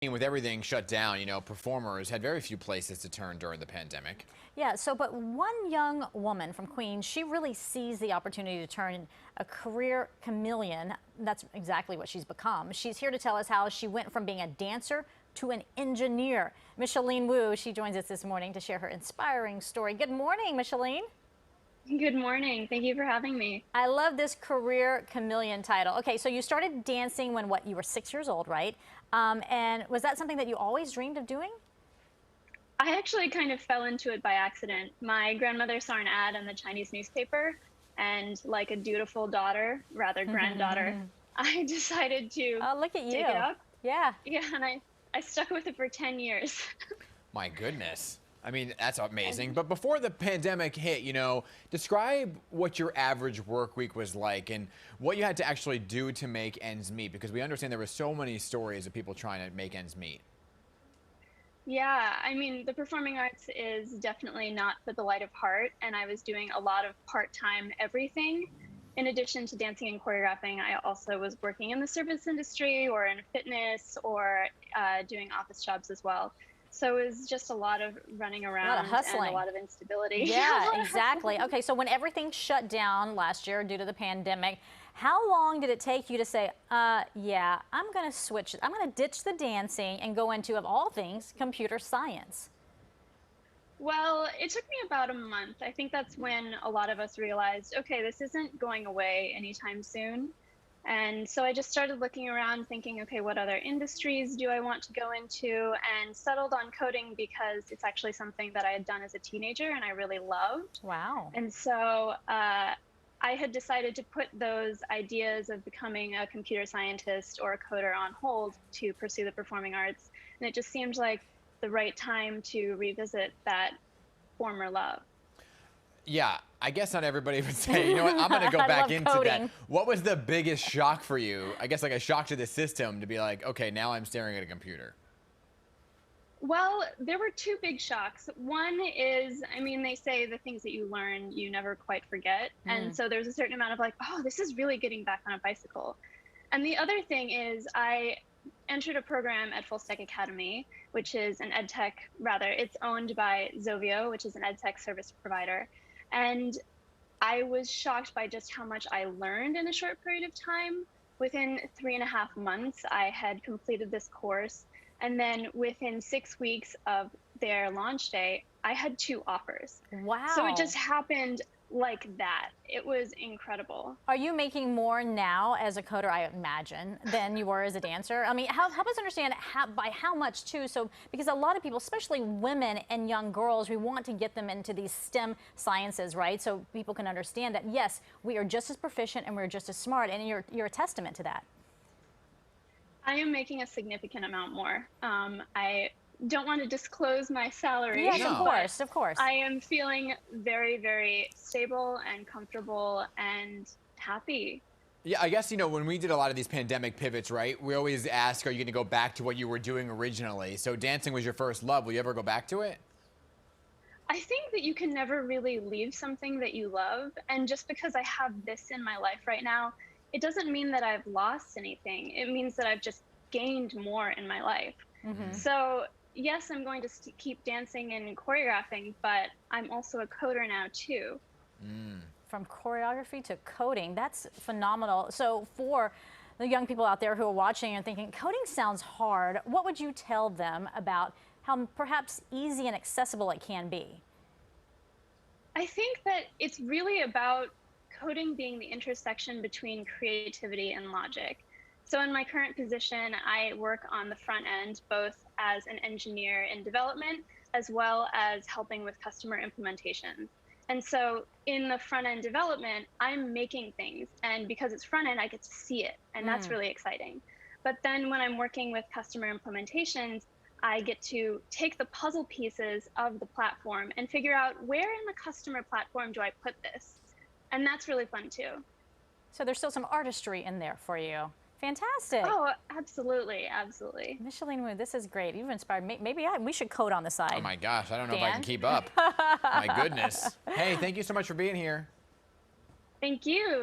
With everything shut down, performers had very few places to turn during the pandemic. Yeah, but one young woman from Queens, she really sees the opportunity to turn a career chameleon. That's exactly what she's become. She's here to tell us how she went from being a dancer to an engineer. Micheline Wu, she joins us this morning to share her inspiring story. Good morning, Micheline. Good morning. Thank you for having me. I love this career chameleon title. Okay, so you started dancing when you were 6 years old, right? And was that something that you always dreamed of doing? I actually kind of fell into it by accident. My grandmother saw an ad in the Chinese newspaper, and like a dutiful daughter, rather granddaughter, I decided to look at you. take it up. Yeah. Yeah, and I stuck with it for 10 years. My goodness. I mean, that's amazing. But before the pandemic hit, describe what your average work week was like and what you had to actually do to make ends meet, because we understand there were so many stories of people trying to make ends meet. Yeah, I mean, the performing arts is definitely not for the light of heart, and I was doing a lot of part-time everything. In addition to dancing and choreographing, I also was working in the service industry or in fitness or doing office jobs as well. So it was just a lot of running around and a lot of instability. Yeah, exactly. Okay, so when everything shut down last year due to the pandemic, how long did it take you to say, yeah, I'm going to switch, I'm going to ditch the dancing and go into, of all things, computer science? Well, it took me about a month. I think that's when a lot of us realized, okay, this isn't going away anytime soon. And so I just started looking around thinking, okay, what other industries do I want to go into? And settled on coding because it's actually something that I had done as a teenager and I really loved. Wow. And so I had decided to put those ideas of becoming a computer scientist or a coder on hold to pursue the performing arts. And it just seemed like the right time to revisit that former love. Yeah, I guess not everybody would say, I'm going to go back into coding. that. What was the biggest shock for you? I guess like a shock to the system to be like, okay, now I'm staring at a computer. Well, there were two big shocks. One is, I mean, they say the things that you learn, you never quite forget. And so there's a certain amount of like, oh, this is really getting back on a bicycle. And the other thing is I entered a program at Full Stack Academy, which is an ed tech, it's owned by Zovio, which is an ed tech service provider. And I was shocked by just how much I learned in a short period of time. Within 3.5 months, I had completed this course. And then within 6 weeks of their launch day, I had 2 offers. Wow. So it just happened like that. It was incredible. Are you making more now as a coder, I imagine, than you were as a dancer? I mean, help us understand by how much too. So, because a lot of people, especially women and young girls, we want to get them into these STEM sciences, right? So people can understand that, yes, we are just as proficient and we're just as smart, and you're a testament to that. I am making a significant amount more. I don't want to disclose my salary. Yes, of course. I am feeling very, very stable and comfortable and happy. Yeah, I guess, when we did a lot of these pandemic pivots, right, we always ask, are you going to go back to what you were doing originally? So dancing was your first love. Will you ever go back to it? I think that you can never really leave something that you love. And just because I have this in my life right now, it doesn't mean that I've lost anything. It means that I've just gained more in my life. So yes, I'm going to keep dancing and choreographing, but I'm also a coder now too. From choreography to coding, that's phenomenal. So for the young people out there who are watching and thinking, coding sounds hard, what would you tell them about how perhaps easy and accessible it can be? I think that it's really about coding being the intersection between creativity and logic. So in my current position, I work on the front end, both as an engineer in development, as well as helping with customer implementation. And so in the front end development, I'm making things. And because it's front end, I get to see it. And that's really exciting. But then when I'm working with customer implementations, I get to take the puzzle pieces of the platform and figure out where in the customer platform do I put this? And that's really fun too. So there's still some artistry in there for you. Fantastic. Oh, absolutely, absolutely. Micheline Wu, this is great. You've inspired me. Maybe we should code on the side. Oh my gosh, I don't know if I can keep up. My goodness. Hey, thank you so much for being here. Thank you.